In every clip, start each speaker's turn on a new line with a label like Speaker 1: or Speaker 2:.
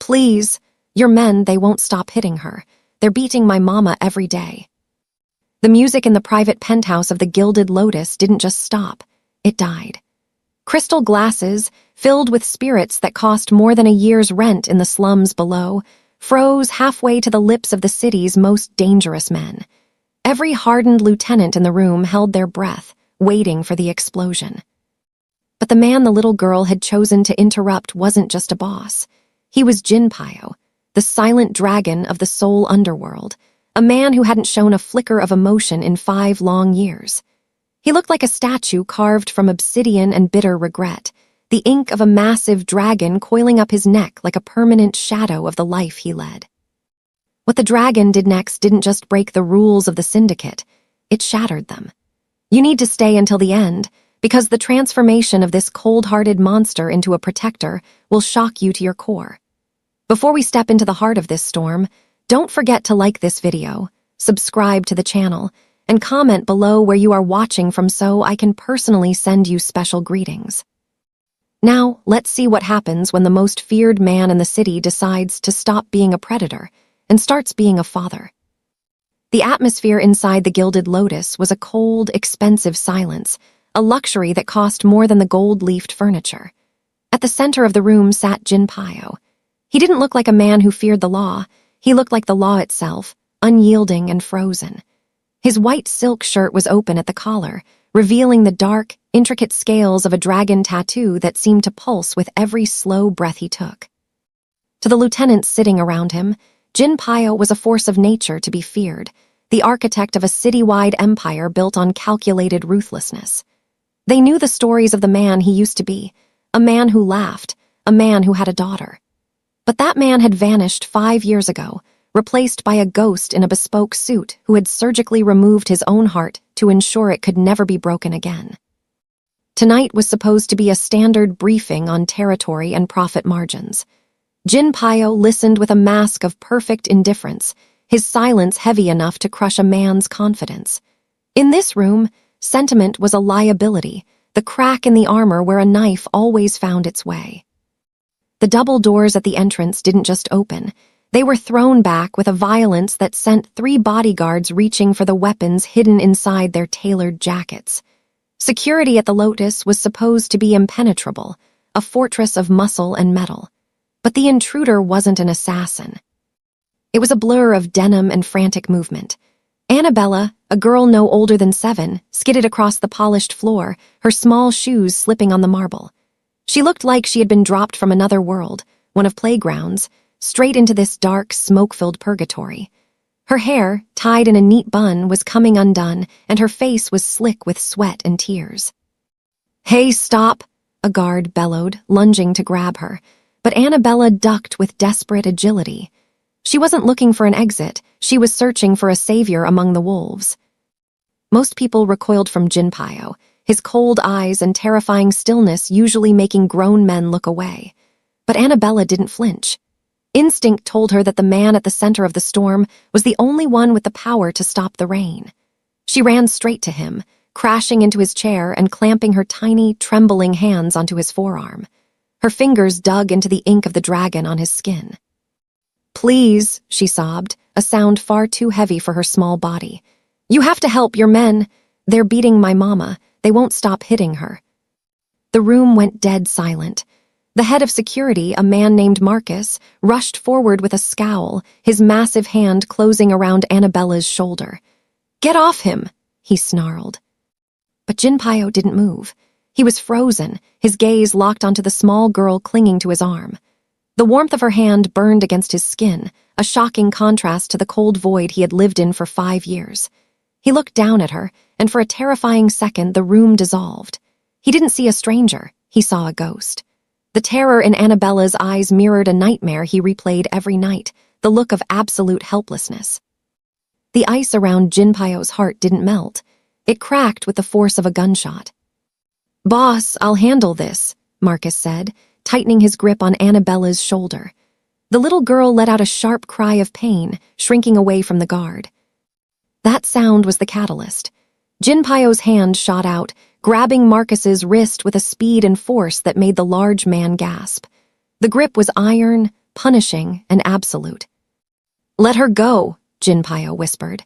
Speaker 1: Please, your men, they won't stop hitting her. They're beating my mama every day. The music in the private penthouse of the Gilded Lotus didn't just stop, it died. Crystal glasses, filled with spirits that cost more than a year's rent in the slums below, froze halfway to the lips of the city's most dangerous men. Every hardened lieutenant in the room held their breath, waiting for the explosion. But the man the little girl had chosen to interrupt wasn't just a boss. He was Jinpyo, the silent dragon of the Seoul underworld, a man who hadn't shown a flicker of emotion in 5 long years. He looked like a statue carved from obsidian and bitter regret, the ink of a massive dragon coiling up his neck like a permanent shadow of the life he led. What the dragon did next didn't just break the rules of the syndicate, it shattered them. You need to stay until the end, because the transformation of this cold-hearted monster into a protector will shock you to your core. Before we step into the heart of this storm, don't forget to like this video, subscribe to the channel, and comment below where you are watching from so I can personally send you special greetings. Now, let's see what happens when the most feared man in the city decides to stop being a predator and starts being a father. The atmosphere inside the Gilded Lotus was a cold, expensive silence, a luxury that cost more than the gold-leafed furniture. At the center of the room sat Jinpyo. He didn't look like a man who feared the law. He looked like the law itself, unyielding and frozen. His white silk shirt was open at the collar, revealing the dark, intricate scales of a dragon tattoo that seemed to pulse with every slow breath he took. To the lieutenants sitting around him, Jinpyo was a force of nature to be feared, the architect of a citywide empire built on calculated ruthlessness. They knew the stories of the man he used to be, a man who laughed, a man who had a daughter. But that man had vanished 5 years ago, replaced by a ghost in a bespoke suit who had surgically removed his own heart to ensure it could never be broken again. Tonight was supposed to be a standard briefing on territory and profit margins. Jinpyo listened with a mask of perfect indifference, his silence heavy enough to crush a man's confidence. In this room, sentiment was a liability, the crack in the armor where a knife always found its way. The double doors at the entrance didn't just open. They were thrown back with a violence that sent 3 bodyguards reaching for the weapons hidden inside their tailored jackets. Security at the Lotus was supposed to be impenetrable, a fortress of muscle and metal. But the intruder wasn't an assassin. It was a blur of denim and frantic movement. Annabella, a girl no older than 7, skidded across the polished floor, her small shoes slipping on the marble. She looked like she had been dropped from another world, one of playgrounds, straight into this dark, smoke-filled purgatory. Her hair, tied in a neat bun, was coming undone, and her face was slick with sweat and tears. "Hey, stop!" a guard bellowed, lunging to grab her. But Annabella ducked with desperate agility. She wasn't looking for an exit, she was searching for a savior among the wolves. Most people recoiled from Jinpyo, his cold eyes and terrifying stillness usually making grown men look away. But Annabella didn't flinch. Instinct told her that the man at the center of the storm was the only one with the power to stop the rain. She ran straight to him, crashing into his chair and clamping her tiny, trembling hands onto his forearm. Her fingers dug into the ink of the dragon on his skin. "Please," she sobbed, a sound far too heavy for her small body. "You have to help your men. They're beating my mama. They won't stop hitting her." The room went dead silent. The head of security, a man named Marcus, rushed forward with a scowl, his massive hand closing around Annabella's shoulder. "Get off him," he snarled. But Jinpyo didn't move. He was frozen, his gaze locked onto the small girl clinging to his arm. The warmth of her hand burned against his skin, a shocking contrast to the cold void he had lived in for 5 years. He looked down at her, and for a terrifying second the room dissolved. He didn't see a stranger, he saw a ghost. The terror in Annabella's eyes mirrored a nightmare he replayed every night, the look of absolute helplessness. The ice around Jinpyo's heart didn't melt. It cracked with the force of a gunshot. "Boss, I'll handle this," Marcus said, tightening his grip on Annabella's shoulder. The little girl let out a sharp cry of pain, shrinking away from the guard. That sound was the catalyst. Jinpyo's hand shot out, grabbing Marcus's wrist with a speed and force that made the large man gasp. The grip was iron, punishing, and absolute. "Let her go," Jinpyo whispered.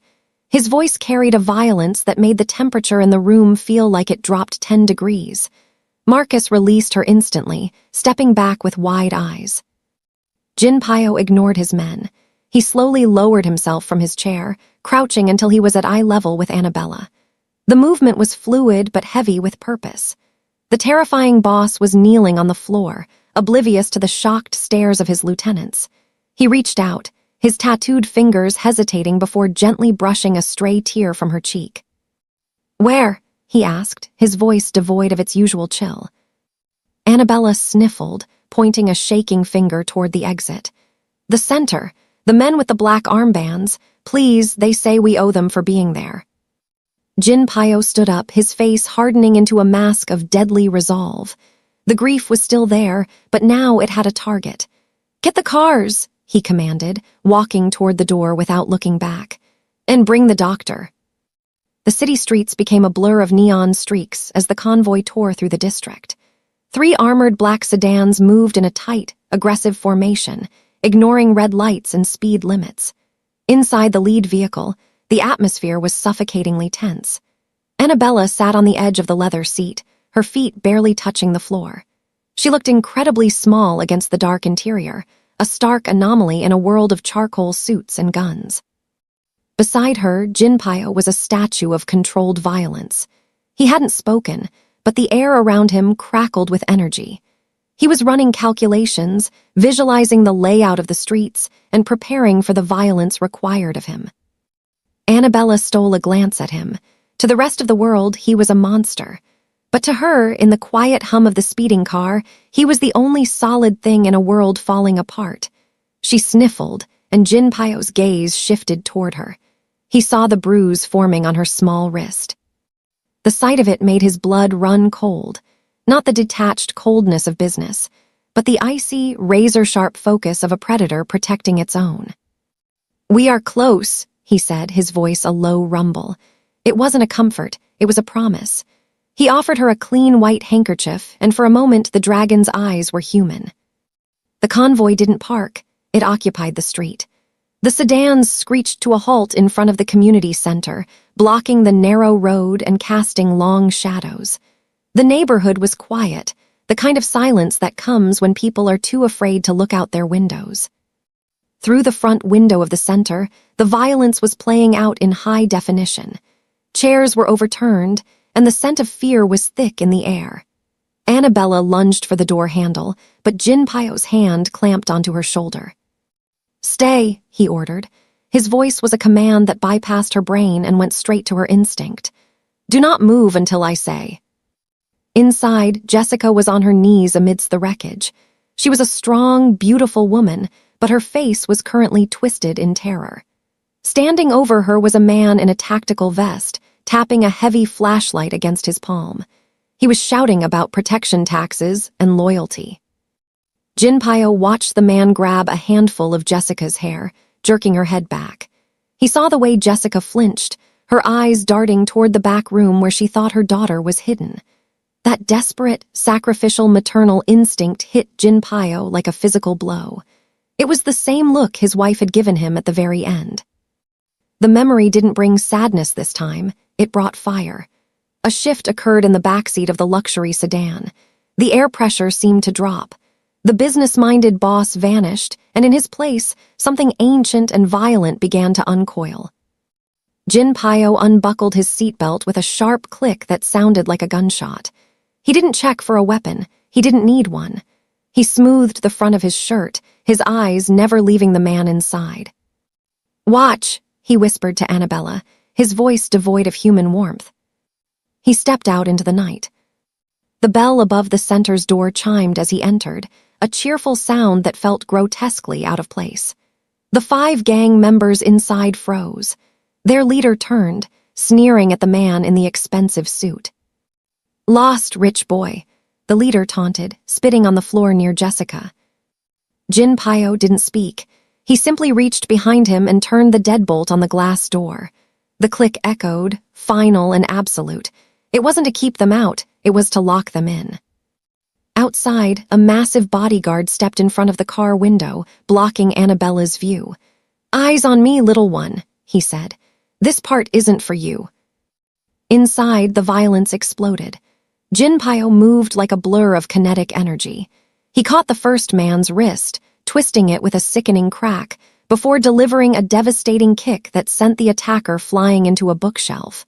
Speaker 1: His voice carried a violence that made the temperature in the room feel like it dropped 10 degrees. Marcus released her instantly, stepping back with wide eyes. Jinpyo ignored his men. He slowly lowered himself from his chair, crouching until he was at eye level with Annabella. The movement was fluid but heavy with purpose. The terrifying boss was kneeling on the floor, oblivious to the shocked stares of his lieutenants. He reached out, his tattooed fingers hesitating before gently brushing a stray tear from her cheek. "Where?" he asked, his voice devoid of its usual chill. Annabella sniffled, pointing a shaking finger toward the exit. "The center. The men with the black armbands. Please, they say we owe them for being there." Jinpyo stood up, his face hardening into a mask of deadly resolve. The grief was still there, but now it had a target. "Get the cars," he commanded, walking toward the door without looking back. "And bring the doctor." The city streets became a blur of neon streaks as the convoy tore through the district. 3 armored black sedans moved in a tight, aggressive formation, ignoring red lights and speed limits. Inside the lead vehicle, the atmosphere was suffocatingly tense. Annabella sat on the edge of the leather seat, her feet barely touching the floor. She looked incredibly small against the dark interior, a stark anomaly in a world of charcoal suits and guns. Beside her, Jinpyo was a statue of controlled violence. He hadn't spoken, but the air around him crackled with energy. He was running calculations, visualizing the layout of the streets, and preparing for the violence required of him. Annabella stole a glance at him. To the rest of the world, he was a monster. But to her, in the quiet hum of the speeding car, he was the only solid thing in a world falling apart. She sniffled, and Jinpyo's gaze shifted toward her. He saw the bruise forming on her small wrist. The sight of it made his blood run cold, not the detached coldness of business, but the icy, razor-sharp focus of a predator protecting its own. "We are close," he said, his voice a low rumble. It wasn't a comfort, it was a promise. He offered her a clean white handkerchief, and for a moment the dragon's eyes were human. The convoy didn't park, it occupied the street. The sedans screeched to a halt in front of the community center, blocking the narrow road and casting long shadows. The neighborhood was quiet, the kind of silence that comes when people are too afraid to look out their windows. Through the front window of the center, the violence was playing out in high definition. Chairs were overturned, and the scent of fear was thick in the air. Annabella lunged for the door handle, but Jinpyo's hand clamped onto her shoulder. "Stay," he ordered. His voice was a command that bypassed her brain and went straight to her instinct. "Do not move until I say." Inside, Jessica was on her knees amidst the wreckage. She was a strong, beautiful woman, but her face was currently twisted in terror. Standing over her was a man in a tactical vest, tapping a heavy flashlight against his palm. He was shouting about protection taxes and loyalty. Jinpyo watched the man grab a handful of Jessica's hair, jerking her head back. He saw the way Jessica flinched, her eyes darting toward the back room where she thought her daughter was hidden. That desperate, sacrificial maternal instinct hit Jinpyo like a physical blow. It was the same look his wife had given him at the very end. The memory didn't bring sadness this time, it brought fire. A shift occurred in the backseat of the luxury sedan. The air pressure seemed to drop. The business-minded boss vanished, and in his place, something ancient and violent began to uncoil. Jinpyo unbuckled his seatbelt with a sharp click that sounded like a gunshot. He didn't check for a weapon. He didn't need one. He smoothed the front of his shirt, his eyes never leaving the man inside. "Watch," he whispered to Annabella, his voice devoid of human warmth. He stepped out into the night. The bell above the center's door chimed as he entered, a cheerful sound that felt grotesquely out of place. The 5 gang members inside froze. Their leader turned, sneering at the man in the expensive suit. "Lost, rich boy," the leader taunted, spitting on the floor near Jessica. Jinpyo didn't speak. He simply reached behind him and turned the deadbolt on the glass door. The click echoed, final and absolute. It wasn't to keep them out, it was to lock them in. Outside, a massive bodyguard stepped in front of the car window, blocking Annabella's view. "Eyes on me, little one," he said. "This part isn't for you." Inside, the violence exploded. Jinpyo moved like a blur of kinetic energy. He caught the first man's wrist, twisting it with a sickening crack, before delivering a devastating kick that sent the attacker flying into a bookshelf.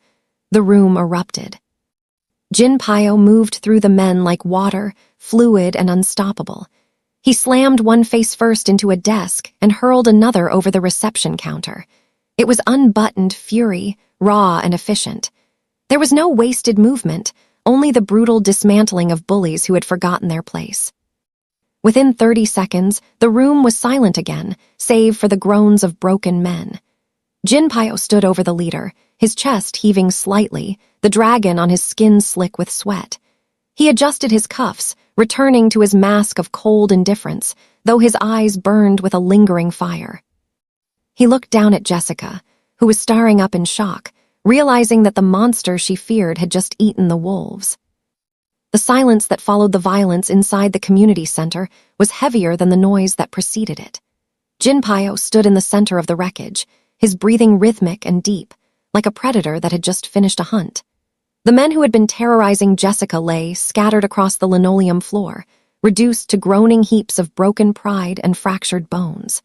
Speaker 1: The room erupted. Jinpyo moved through the men like water, fluid and unstoppable. He slammed one face first into a desk and hurled another over the reception counter. It was unbuttoned fury, raw and efficient. There was no wasted movement, only the brutal dismantling of bullies who had forgotten their place. Within 30 seconds, the room was silent again, save for the groans of broken men. Jinpyo stood over the leader, his chest heaving slightly, the dragon on his skin slick with sweat. He adjusted his cuffs, returning to his mask of cold indifference, though his eyes burned with a lingering fire. He looked down at Jessica, who was staring up in shock, realizing that the monster she feared had just eaten the wolves. The silence that followed the violence inside the community center was heavier than the noise that preceded it. Jinpyo stood in the center of the wreckage, his breathing rhythmic and deep, like a predator that had just finished a hunt. The men who had been terrorizing Jessica lay scattered across the linoleum floor, reduced to groaning heaps of broken pride and fractured bones.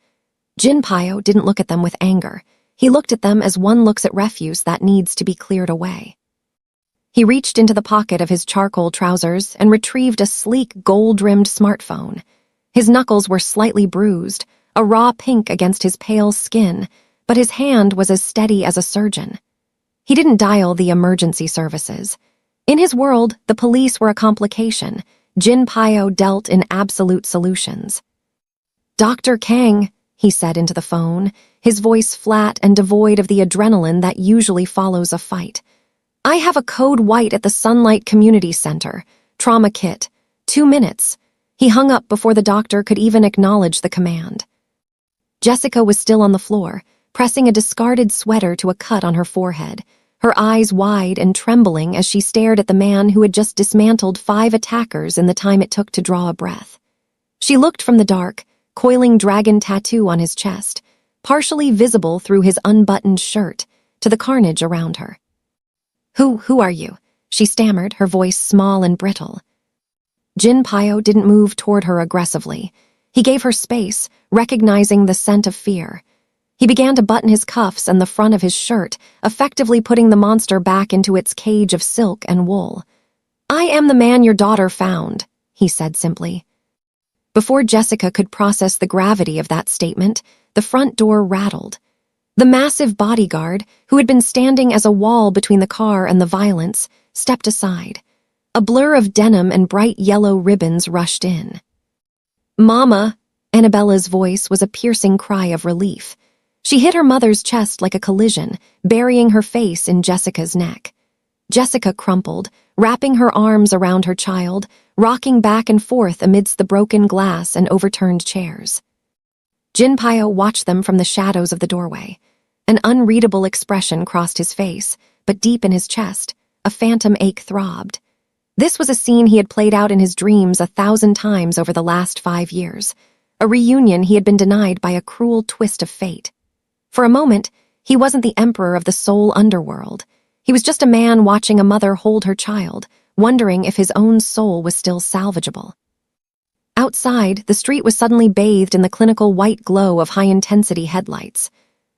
Speaker 1: Jinpyo didn't look at them with anger. He looked at them as one looks at refuse that needs to be cleared away. He reached into the pocket of his charcoal trousers and retrieved a sleek, gold-rimmed smartphone. His knuckles were slightly bruised, a raw pink against his pale skin, but his hand was as steady as a surgeon. He didn't dial the emergency services. In his world, the police were a complication. Jinpyo dealt in absolute solutions. "Dr. Kang," he said into the phone, his voice flat and devoid of the adrenaline that usually follows a fight. "I have a code white at the Sunlight Community Center. Trauma kit. 2 minutes." He hung up before the doctor could even acknowledge the command. Jessica was still on the floor, pressing a discarded sweater to a cut on her forehead, her eyes wide and trembling as she stared at the man who had just dismantled 5 attackers in the time it took to draw a breath. She looked from the dark, coiling dragon tattoo on his chest, partially visible through his unbuttoned shirt, to the carnage around her. Who are you?" she stammered, her voice small and brittle. Jinpyo didn't move toward her aggressively. He gave her space, recognizing the scent of fear. He began to button his cuffs and the front of his shirt, effectively putting the monster back into its cage of silk and wool. "I am the man your daughter found," he said simply. Before Jessica could process the gravity of that statement, the front door rattled. The massive bodyguard, who had been standing as a wall between the car and the violence, stepped aside. A blur of denim and bright yellow ribbons rushed in. "Mama!" Annabella's voice was a piercing cry of relief. She hit her mother's chest like a collision, burying her face in Jessica's neck. Jessica crumpled, wrapping her arms around her child, rocking back and forth amidst the broken glass and overturned chairs. Jinpyo watched them from the shadows of the doorway. An unreadable expression crossed his face, but deep in his chest, a phantom ache throbbed. This was a scene he had played out in his dreams 1,000 times over the last 5 years, a reunion he had been denied by a cruel twist of fate. For a moment, he wasn't the emperor of the soul underworld. He was just a man watching a mother hold her child, wondering if his own soul was still salvageable. Outside, the street was suddenly bathed in the clinical white glow of high-intensity headlights.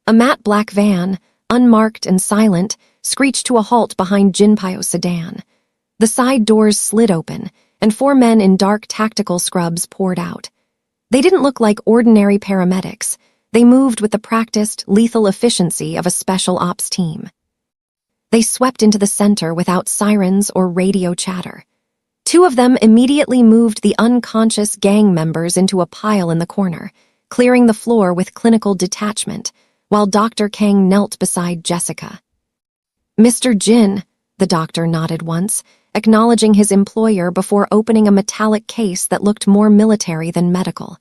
Speaker 1: A matte black van, unmarked and silent, screeched to a halt behind Jinpyo's sedan. The side doors slid open, and 4 men in dark tactical scrubs poured out. They didn't look like ordinary paramedics. They moved with the practiced, lethal efficiency of a special ops team. They swept into the center without sirens or radio chatter. 2 of them immediately moved the unconscious gang members into a pile in the corner, clearing the floor with clinical detachment, while Dr. Kang knelt beside Jessica. "Mr. Jin," the doctor nodded once, acknowledging his employer before opening a metallic case that looked more military than medical.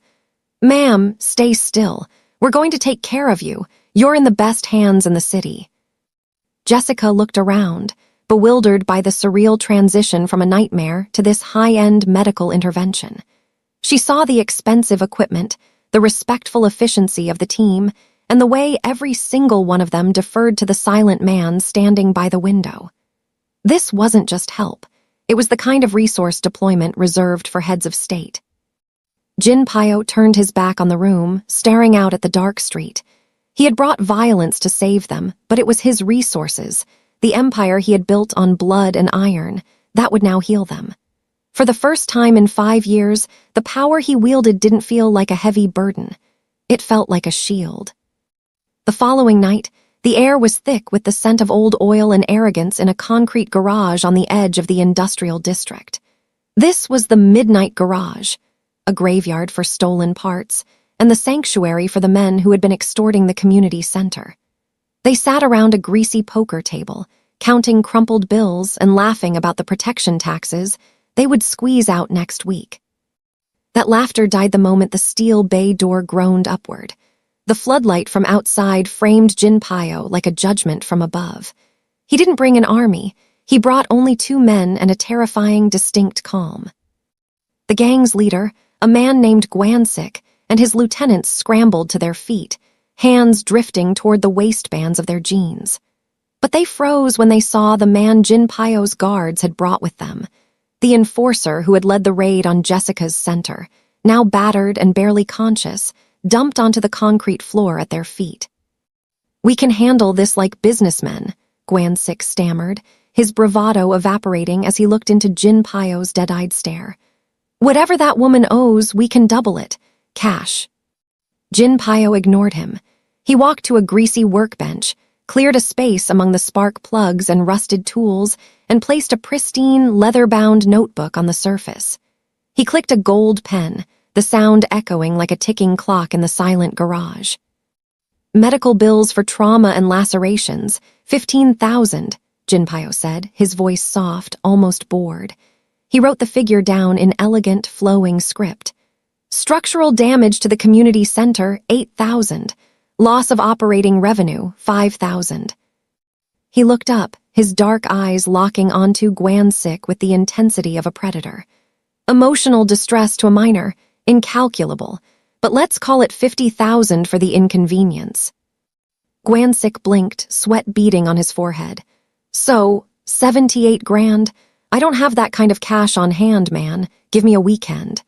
Speaker 1: "Ma'am, stay still. We're going to take care of you. You're in the best hands in the city." Jessica looked around, bewildered by the surreal transition from a nightmare to this high-end medical intervention. She saw the expensive equipment, the respectful efficiency of the team, and the way every single one of them deferred to the silent man standing by the window. This wasn't just help. It was the kind of resource deployment reserved for heads of state. Jinpyo turned his back on the room, staring out at the dark street. He had brought violence to save them, but it was his resources, the empire he had built on blood and iron, that would now heal them. For the first time in 5 years, the power he wielded didn't feel like a heavy burden. It felt like a shield. The following night, the air was thick with the scent of old oil and arrogance in a concrete garage on the edge of the industrial district. This was the Midnight Garage, a graveyard for stolen parts, and the sanctuary for the men who had been extorting the community center. They sat around a greasy poker table, counting crumpled bills and laughing about the protection taxes they would squeeze out next week. That laughter died the moment the steel bay door groaned upward. The floodlight from outside framed Jinpyo like a judgment from above. He didn't bring an army. He brought only 2 men and a terrifying, distinct calm. The gang's leader, a man named Gwansik, and his lieutenants scrambled to their feet, hands drifting toward the waistbands of their jeans. But they froze when they saw the man Jinpyo's guards had brought with them, the enforcer who had led the raid on Jessica's center, now battered and barely conscious, dumped onto the concrete floor at their feet. "We can handle this like businessmen," Gwansik stammered, his bravado evaporating as he looked into Jinpyo's dead-eyed stare. "Whatever that woman owes, we can double it. Cash." Jinpyo ignored him. He walked to a greasy workbench, cleared a space among the spark plugs and rusted tools, and placed a pristine, leather-bound notebook on the surface. He clicked a gold pen, the sound echoing like a ticking clock in the silent garage. "Medical bills for trauma and lacerations, 15,000, Jinpyo said, his voice soft, almost bored. He wrote the figure down in elegant, flowing script. "Structural damage to the community center, 8,000. Loss of operating revenue, 5,000. He looked up, his dark eyes locking onto Gwansik with the intensity of a predator. "Emotional distress to a minor, incalculable, but let's call it 50,000 for the inconvenience." Gwansik blinked, sweat beading on his forehead. "So, 78 grand? I don't have that kind of cash on hand, man. Give me a weekend."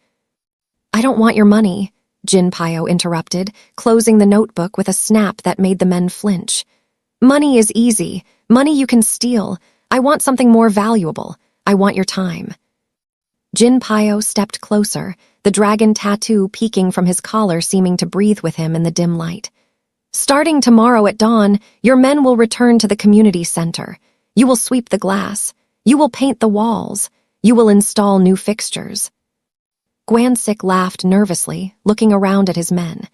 Speaker 1: "I don't want your money," Jinpyo interrupted, closing the notebook with a snap that made the men flinch. "Money is easy. Money you can steal. I want something more valuable. I want your time." Jinpyo stepped closer, the dragon tattoo peeking from his collar seeming to breathe with him in the dim light. "Starting tomorrow at dawn, your men will return to the community center. You will sweep the glass. You will paint the walls. You will install new fixtures." Gwansik laughed nervously, looking around at his men.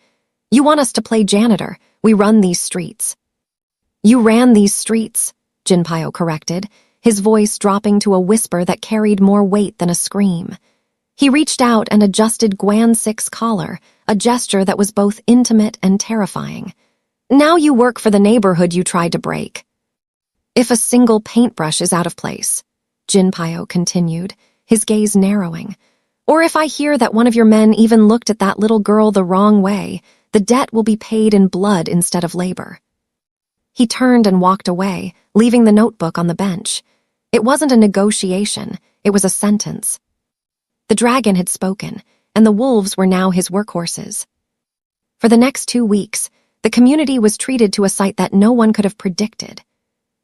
Speaker 1: "You want us to play janitor. We run these streets." "You ran these streets," Jinpyo corrected, his voice dropping to a whisper that carried more weight than a scream. He reached out and adjusted Gwansik's collar, a gesture that was both intimate and terrifying. "Now you work for the neighborhood you tried to break." "If a single paintbrush is out of place," Jinpyo continued, his gaze narrowing, "or if I hear that one of your men even looked at that little girl the wrong way, the debt will be paid in blood instead of labor." He turned and walked away, leaving the notebook on the bench. It wasn't a negotiation, it was a sentence. The dragon had spoken, and the wolves were now his workhorses. For the next 2 weeks, the community was treated to a sight that no one could have predicted.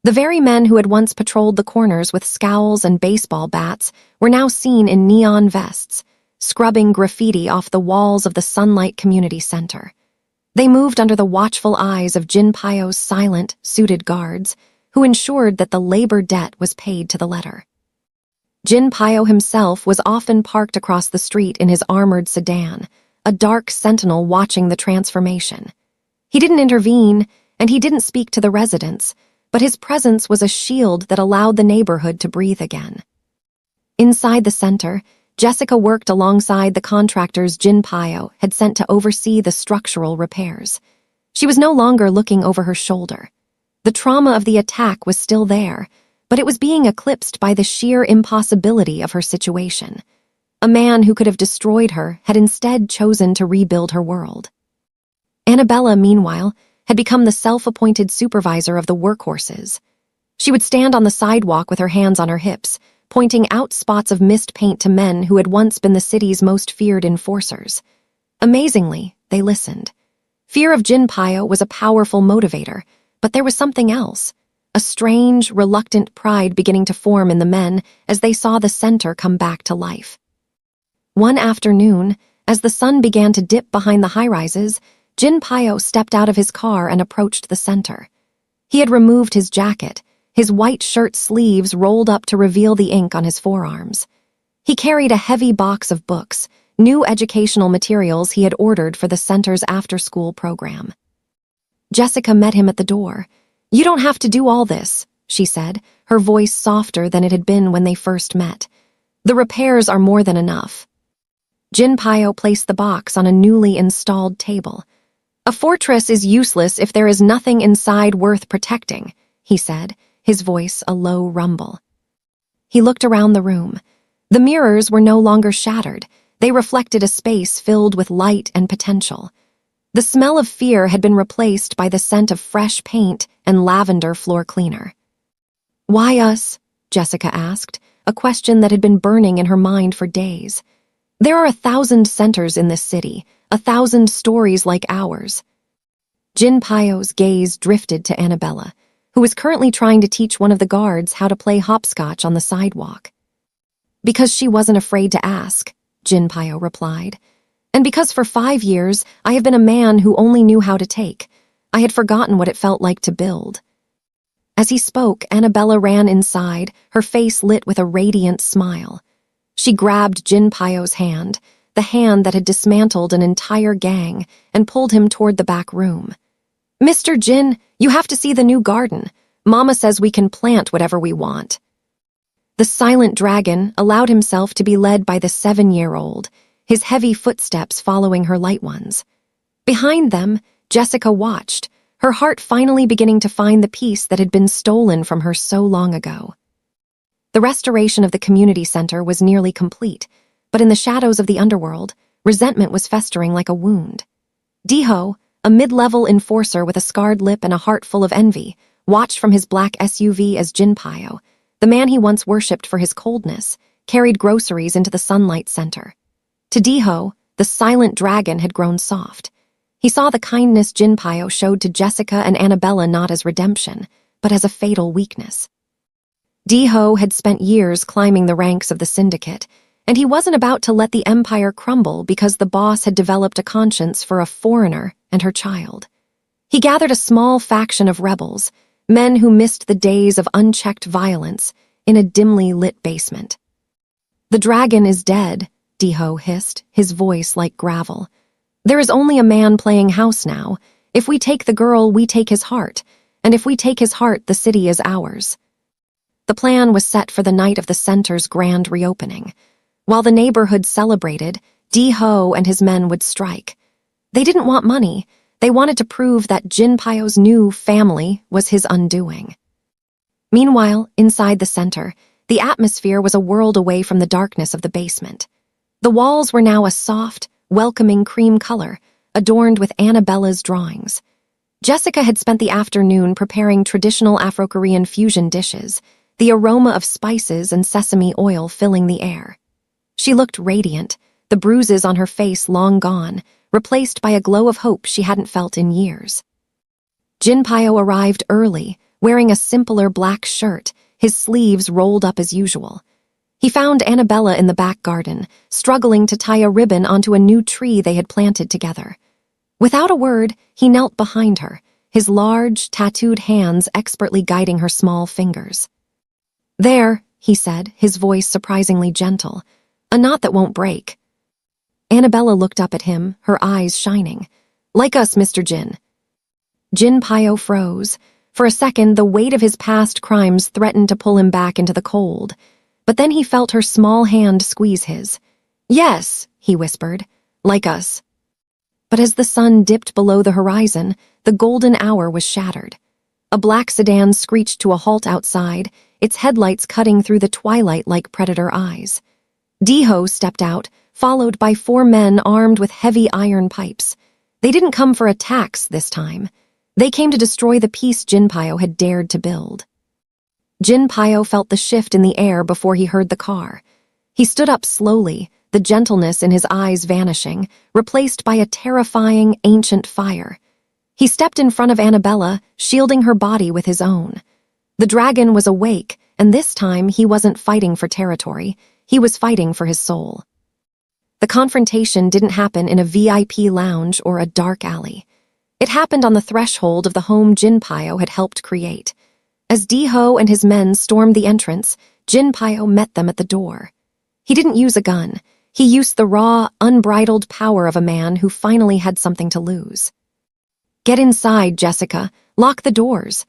Speaker 1: The very men who had once patrolled the corners with scowls and baseball bats were now seen in neon vests, scrubbing graffiti off the walls of the Sunlight Community Center. They moved under the watchful eyes of Jinpyo's silent, suited guards, who ensured that the labor debt was paid to the letter. Jinpyo himself was often parked across the street in his armored sedan, a dark sentinel watching the transformation. He didn't intervene, and he didn't speak to the residents, but his presence was a shield that allowed the neighborhood to breathe again. Inside the center, Jessica worked alongside the contractors Jinpyo had sent to oversee the structural repairs. She was no longer looking over her shoulder. The trauma of the attack was still there, but it was being eclipsed by the sheer impossibility of her situation. A man who could have destroyed her had instead chosen to rebuild her world. Annabella, meanwhile, had become the self-appointed supervisor of the workhorses. She would stand on the sidewalk with her hands on her hips, pointing out spots of mist paint to men who had once been the city's most feared enforcers. Amazingly, they listened. Fear of Jinpyo was a powerful motivator, but there was something else. A strange, reluctant pride beginning to form in the men as they saw the center come back to life. One afternoon, as the sun began to dip behind the high-rises, Jinpyo stepped out of his car and approached the center. He had removed his jacket, his white shirt sleeves rolled up to reveal the ink on his forearms. He carried a heavy box of books, new educational materials he had ordered for the center's after-school program. Jessica met him at the door. "You don't have to do all this," she said, her voice softer than it had been when they first met. "The repairs are more than enough." Jinpyo placed the box on a newly installed table. "A fortress is useless if there is nothing inside worth protecting," he said, his voice a low rumble. He looked around the room. The mirrors were no longer shattered. They reflected a space filled with light and potential. The smell of fear had been replaced by the scent of fresh paint and lavender floor cleaner. "Why us?" Jessica asked, a question that had been burning in her mind for days. "There are 1,000 centers in this city, 1,000 stories like ours." Jinpyo's gaze drifted to Annabella, who was currently trying to teach one of the guards how to play hopscotch on the sidewalk. "Because she wasn't afraid to ask," Jinpyo replied. "And because for 5 years I have been a man who only knew how to take. I had forgotten what it felt like to build." As he spoke, Annabella ran inside, her face lit with a radiant smile. She grabbed Jinpyo's hand, the hand that had dismantled an entire gang, and pulled him toward the back room. "Mr. Jin, you have to see the new garden. Mama says we can plant whatever we want." The silent dragon allowed himself to be led by the 7-year-old, his heavy footsteps following her light ones. Behind them, Jessica watched, her heart finally beginning to find the peace that had been stolen from her so long ago. The restoration of the community center was nearly complete, but in the shadows of the underworld, resentment was festering like a wound. Diho, a mid-level enforcer with a scarred lip and a heart full of envy, watched from his black SUV as Jinpyo, the man he once worshipped for his coldness, carried groceries into the Sunlight Center. To Diho, the silent dragon had grown soft. He saw the kindness Jinpyo showed to Jessica and Annabella not as redemption, but as a fatal weakness. Diho had spent years climbing the ranks of the syndicate, and he wasn't about to let the empire crumble because the boss had developed a conscience for a foreigner and her child. He gathered a small faction of rebels, men who missed the days of unchecked violence, in a dimly lit basement. "The dragon is dead," Diho hissed, his voice like gravel. "There is only a man playing house now. If we take the girl, we take his heart, and if we take his heart, the city is ours." The plan was set for the night of the center's grand reopening. While the neighborhood celebrated, Diho and his men would strike. They didn't want money. They wanted to prove that Jinpyo's new family was his undoing. Meanwhile, inside the center, the atmosphere was a world away from the darkness of the basement. The walls were now a soft, welcoming cream color, adorned with Annabella's drawings. Jessica had spent the afternoon preparing traditional Afro-Korean fusion dishes, the aroma of spices and sesame oil filling the air. She looked radiant, the bruises on her face long gone, replaced by a glow of hope she hadn't felt in years. Jinpyo arrived early, wearing a simpler black shirt, his sleeves rolled up as usual. He found Annabella in the back garden, struggling to tie a ribbon onto a new tree they had planted together. Without a word, he knelt behind her, his large, tattooed hands expertly guiding her small fingers. "There," he said, his voice surprisingly gentle, "a knot that won't break." Annabella looked up at him, her eyes shining. "Like us, Mr. Jin." Jinpyo froze. For a second, the weight of his past crimes threatened to pull him back into the cold. But then he felt her small hand squeeze his. "Yes," he whispered, "like us." But as the sun dipped below the horizon, the golden hour was shattered. A black sedan screeched to a halt outside, its headlights cutting through the twilight like predator eyes. Diho stepped out, followed by 4 men armed with heavy iron pipes. They didn't come for attacks this time. They came to destroy the peace Jinpyo had dared to build. Jinpyo felt the shift in the air before he heard the car. He stood up slowly, the gentleness in his eyes vanishing, replaced by a terrifying, ancient fire. He stepped in front of Annabella, shielding her body with his own. The dragon was awake, and this time he wasn't fighting for territory. He was fighting for his soul. The confrontation didn't happen in a VIP lounge or a dark alley. It happened on the threshold of the home Jinpyo had helped create. As Diho and his men stormed the entrance, Jinpyo met them at the door. He didn't use a gun. He used the raw, unbridled power of a man who finally had something to lose. "Get inside, Jessica. Lock the doors,"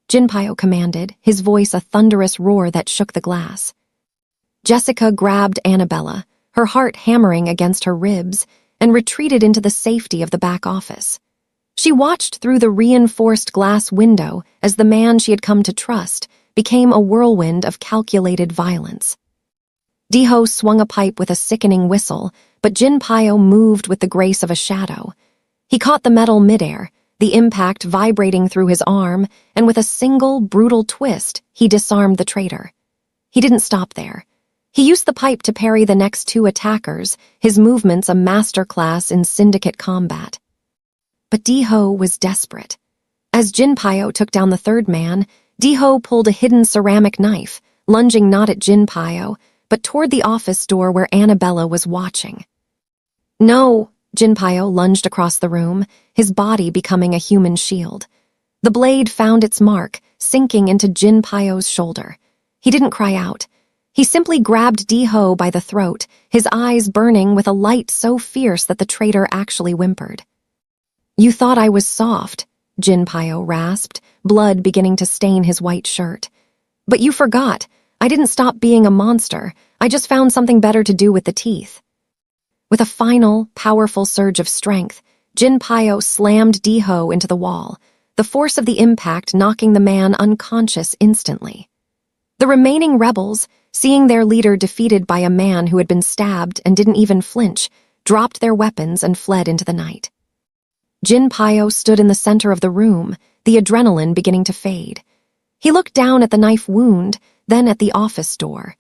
Speaker 1: Jinpyo commanded, his voice a thunderous roar that shook the glass. Jessica grabbed Annabella, her heart hammering against her ribs, and retreated into the safety of the back office. She watched through the reinforced glass window as the man she had come to trust became a whirlwind of calculated violence. Diho swung a pipe with a sickening whistle, but Jinpyo moved with the grace of a shadow. He caught the metal midair, the impact vibrating through his arm, and with a single, brutal twist, he disarmed the traitor. He didn't stop there. He used the pipe to parry the next 2 attackers, his movements a masterclass in syndicate combat. But Diho was desperate. As Jinpyo took down the 3rd man, Diho pulled a hidden ceramic knife, lunging not at Jinpyo, but toward the office door where Annabella was watching. "No!" Jinpyo lunged across the room, his body becoming a human shield. The blade found its mark, sinking into Jinpyo's shoulder. He didn't cry out. He simply grabbed Diho by the throat, his eyes burning with a light so fierce that the traitor actually whimpered. "You thought I was soft," Jinpyo rasped, blood beginning to stain his white shirt. "But you forgot. I didn't stop being a monster. I just found something better to do with the teeth." With a final, powerful surge of strength, Jinpyo slammed Diho into the wall, the force of the impact knocking the man unconscious instantly. The remaining rebels, seeing their leader defeated by a man who had been stabbed and didn't even flinch, dropped their weapons and fled into the night. Jinpyo stood in the center of the room, the adrenaline beginning to fade. He looked down at the knife wound, then at the office door.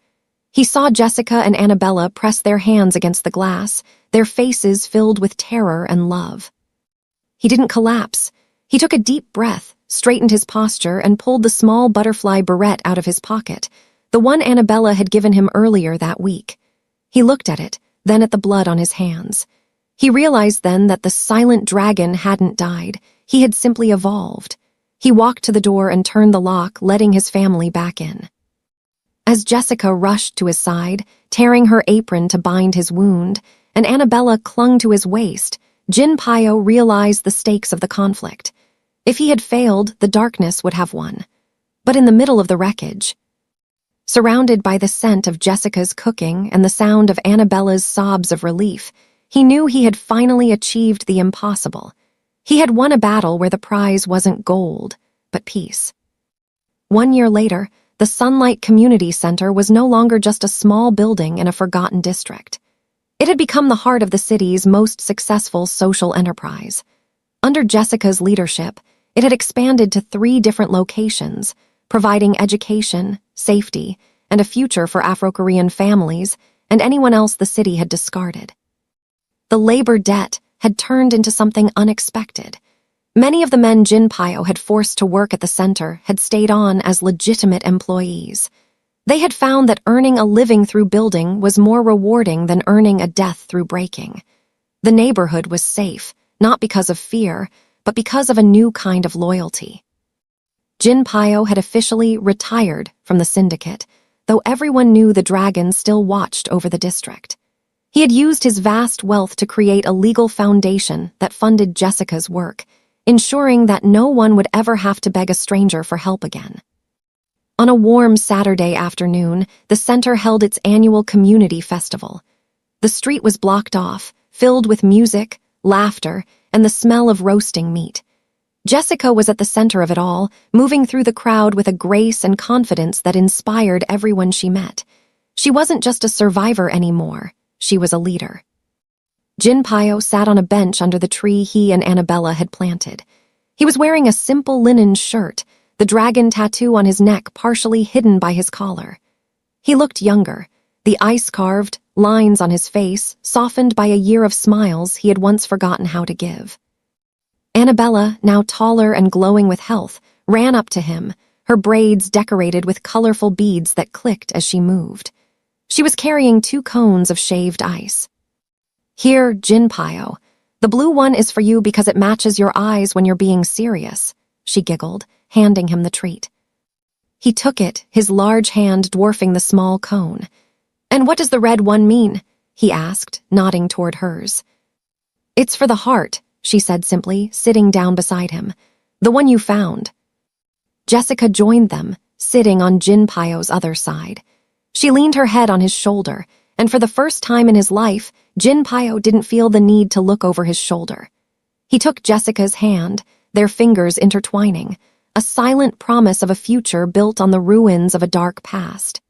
Speaker 1: He saw Jessica and Annabella press their hands against the glass, their faces filled with terror and love. He didn't collapse. He took a deep breath, straightened his posture, and pulled the small butterfly barrette out of his pocket, the one Annabella had given him earlier that week. He looked at it, then at the blood on his hands. He realized then that the silent dragon hadn't died. He had simply evolved. He walked to the door and turned the lock, letting his family back in. As Jessica rushed to his side, tearing her apron to bind his wound, and Annabella clung to his waist, Jinpyo realized the stakes of the conflict. If he had failed, the darkness would have won. But in the middle of the wreckage, surrounded by the scent of Jessica's cooking and the sound of Annabella's sobs of relief, he knew he had finally achieved the impossible. He had won a battle where the prize wasn't gold, but peace. 1 year later, the Sunlight Community Center was no longer just a small building in a forgotten district. It had become the heart of the city's most successful social enterprise. Under Jessica's leadership, it had expanded to 3 different locations, providing education, safety, and a future for Afro-Korean families and anyone else the city had discarded. The labor debt had turned into something unexpected. Many of the men Jinpyo had forced to work at the center had stayed on as legitimate employees. They had found that earning a living through building was more rewarding than earning a death through breaking. The neighborhood was safe, not because of fear, but because of a new kind of loyalty. Jinpyo had officially retired from the syndicate, though everyone knew the dragon still watched over the district. He had used his vast wealth to create a legal foundation that funded Jessica's work, ensuring that no one would ever have to beg a stranger for help again. On a warm Saturday afternoon, the center held its annual community festival. The street was blocked off, filled with music, laughter, and the smell of roasting meat. Jessica was at the center of it all, moving through the crowd with a grace and confidence that inspired everyone she met. She wasn't just a survivor anymore, she was a leader. Jinpyo sat on a bench under the tree he and Annabella had planted. He was wearing a simple linen shirt, the dragon tattoo on his neck partially hidden by his collar. He looked younger, the ice-carved lines on his face softened by a year of smiles he had once forgotten how to give. Annabella, now taller and glowing with health, ran up to him, her braids decorated with colorful beads that clicked as she moved. She was carrying 2 cones of shaved ice. "Here, Jinpyo. The blue one is for you because it matches your eyes when you're being serious," she giggled, handing him the treat. He took it, his large hand dwarfing the small cone. "And what does the red one mean?" he asked, nodding toward hers. "It's for the heart," she said simply, sitting down beside him. "The one you found." Jessica joined them, sitting on Jinpyo's other side. She leaned her head on his shoulder, and for the first time in his life, Jinpyo didn't feel the need to look over his shoulder. He took Jessica's hand, their fingers intertwining, a silent promise of a future built on the ruins of a dark past.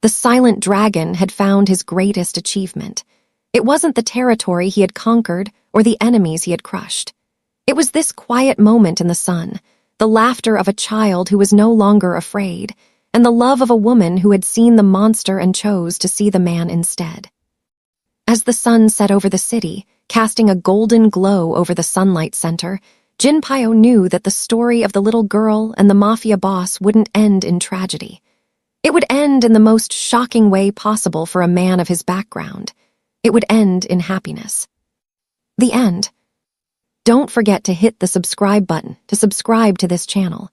Speaker 1: The silent dragon had found his greatest achievement. It wasn't the territory he had conquered or the enemies he had crushed. It was this quiet moment in the sun, the laughter of a child who was no longer afraid, and the love of a woman who had seen the monster and chose to see the man instead. As the sun set over the city, casting a golden glow over the Sunlight Center, Jinpyo knew that the story of the little girl and the Mafia boss wouldn't end in tragedy. It would end in the most shocking way possible for a man of his background. It would end in happiness. The end. Don't forget to hit the subscribe button to subscribe to this channel.